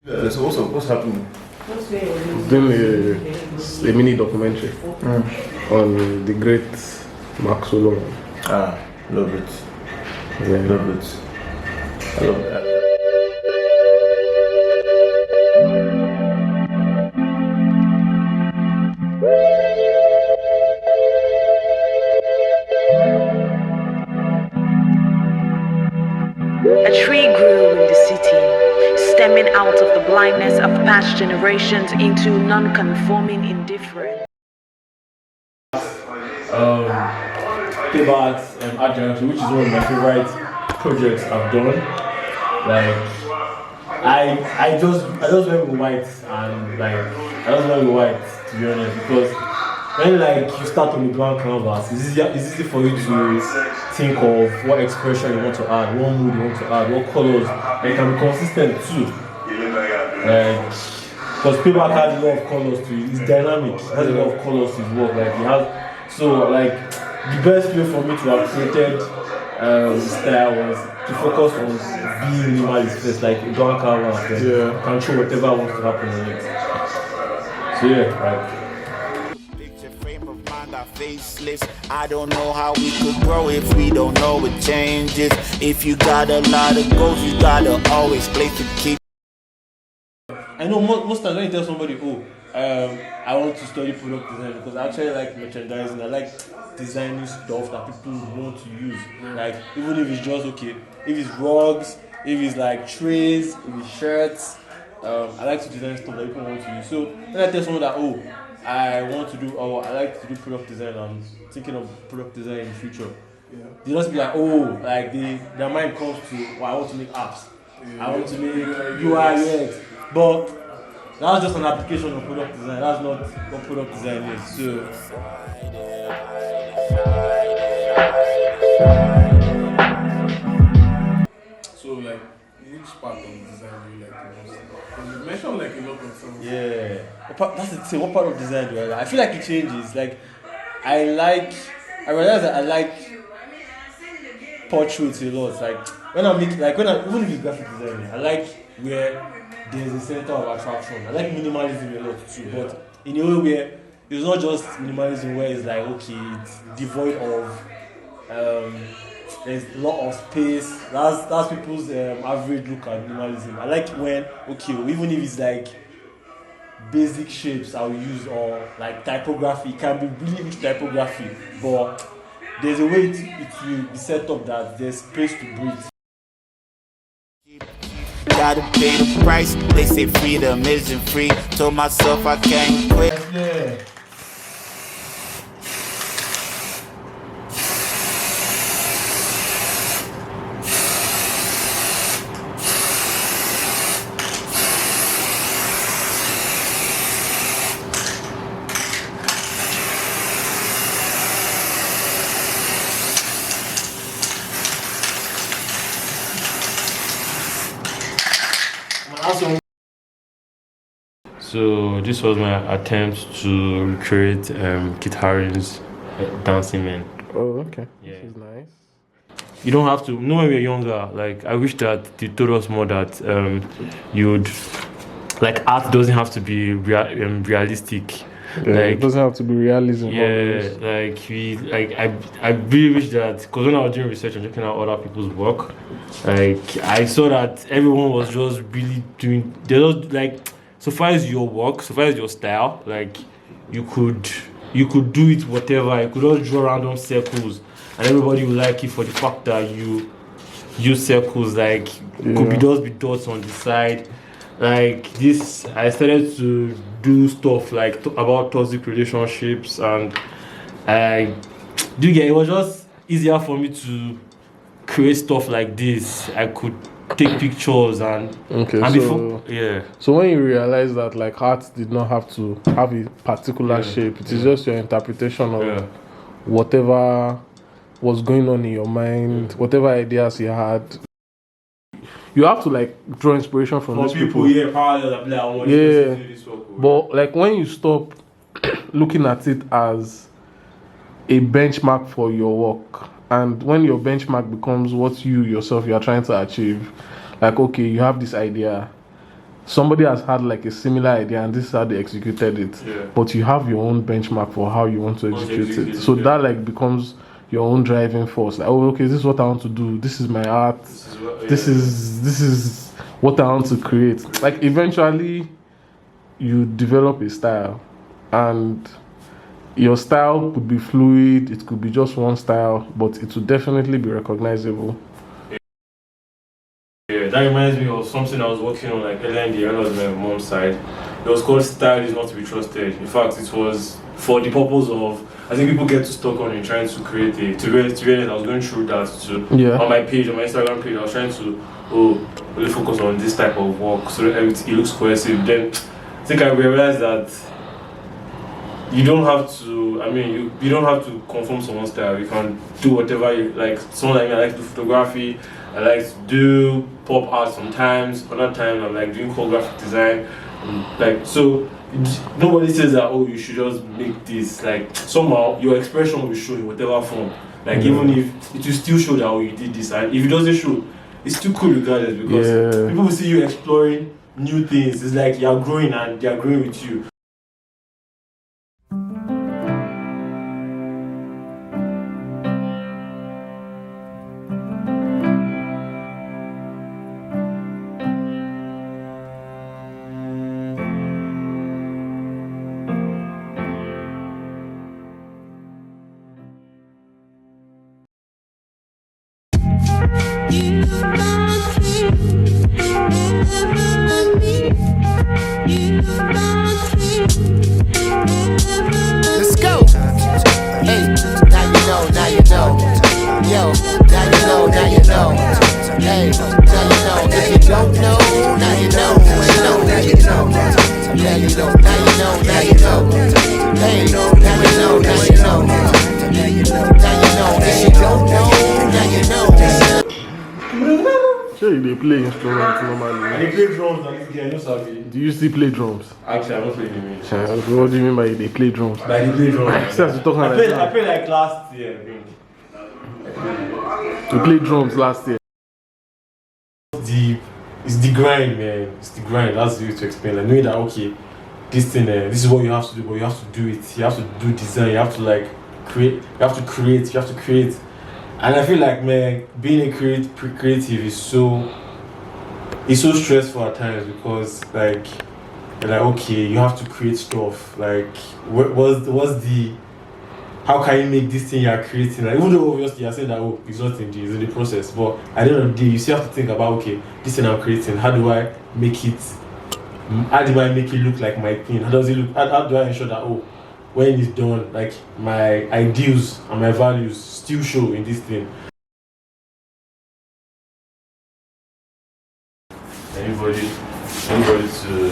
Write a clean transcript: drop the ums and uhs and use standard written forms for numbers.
Yeah, so what's happening? Doing a mini documentary on the great Mark Solomon. Love it. Yeah. Love it. I love that. A tree grew in the city, stemming out of the blindness of past generations into non-conforming indifference. Paybac art direction, which is one of my favorite projects I've done. Like I just went with white and to be honest, because when like you start on the blank canvas, it's easy for you to think of what expression you want to add, what mood you want to add, what colors. They can be consistent too. Because Paybac has a lot of colors to it. It's dynamic. It has a lot of colors to his work. The best way for me to have created style was to focus on being minimalist first, like a blank canvas. You can show whatever wants to happen on it. So Picture frame of mind got faceless. I don't know how we could grow if we don't know what changes. If you got a lot of goals, you gotta always play to keep. I know most times when you tell somebody, I want to study product design because I actually like merchandising. I like designing stuff that people want to use. Like even if it's just if it's rugs, if it's like trays, if it's shirts, I like to design stuff that people want to use. So when I tell someone that I like to do product design, I'm thinking of product design in the future. They just be like, their mind comes to, I want to make apps. I want to make UI UX. But that's just an application of product design. That's not what product design is. So like, which part of design do you like the most? Because you mentioned like a lot of things. Yeah. That's the thing. What part of design do I like? I feel like it changes. Like, I realize that I like portraits a lot. Like even if it's graphic design, I like where there's a center of attraction. I like minimalism a lot too, but in a way where it's not just minimalism where it's like it's devoid of there's a lot of space. That's people's average look at minimalism. I like when even if it's like basic shapes I will use or like typography, it can be really rich typography, but there's a way it will be set up that there's space to breathe. Gotta pay the price. They say freedom isn't free. Told myself I can't quit. Yeah. So this was my attempt to recreate Kit Harington's Dancing Man. Oh, okay. Yeah. This is nice. You don't have to. You know, when we were younger, like I wish that they told us more that you'd like art doesn't have to be realistic. Yeah, it doesn't have to be realism. Yeah, I really wish that, because when I was doing research and checking out other people's work, like I saw that everyone was just really doing. They just like, so far as your work, so far as your style, like you could do it whatever. You could just draw random circles, and everybody would like it for the fact that you use circles. Like could be dots on the side. Like this, I started to do stuff like about toxic relationships, and it was just easier for me to create stuff like this. I could take pictures and So when you realize that like art did not have to have a particular shape, it is just your interpretation of whatever was going on in your mind, whatever ideas you had. You have to like draw inspiration from these people. But like when you stop looking at it as a benchmark for your work, and when your benchmark becomes what you yourself you are trying to achieve, like you have this idea, somebody has had like a similar idea and this is how they executed it, but you have your own benchmark for how you want to execute it. So that like becomes your own driving force. Like, oh, okay, this is what I want to do. This is my art. This is what I want to create. Like eventually, you develop a style, and your style could be fluid. It could be just one style, but it will definitely be recognizable. Yeah, that reminds me of something I was working on like earlier in the year on my mom's side. It was called Style is Not to be Trusted. In fact, it was for the purpose of, I think people get too stuck on it trying to create a, to be honest, I was going through that too. On my page, on my Instagram page, I was trying to really focus on this type of work so that it looks cohesive. Then I think I realized that you don't have to, you don't have to conform someone's style. You can do whatever you like. Someone like me, I like to do photography, I like to do pop art sometimes, other times I'm like doing core graphic design. Like, so nobody says that, oh, you should just make this. Like, somehow your expression will show in whatever form. Like, even if it will still show that, oh, you did this, and if it doesn't show, it's still cool regardless, because people will see you exploring new things. It's like you're growing and they're growing with you. Let's go. Hey, now you know. Yo, now you know. Hey, now you know. If you don't know, now you know. Now you know. Now you know. Hey, now you know. Now you know. If you don't know, now you know. Sure, they play instruments normally. And they play drums and this guy knows how to. Do you still play drums? Actually, I'm not playing anymore. What do you mean by they play drums? But they play drums. I played like last year, I think. You played drums last year. It's the grind, man. It's the grind. That's the way to explain. Like, knowing that, okay, this thing, this is what you have to do, but you have to do it. You have to do design. You have to like create. You have to create. And I feel like, man, being a creative is so stressful at times, because like you're like, okay, you have to create stuff. Like, what's the how can you make this thing you're creating? Like, even though obviously you're saying that, oh, it's not in the process, but at the end of the day, you still have to think about, okay, this thing I'm creating, how do I make it look like my thing? How does it look? How do I ensure that, oh, when it's done, like my ideals and my values still show in this thing? Anybody to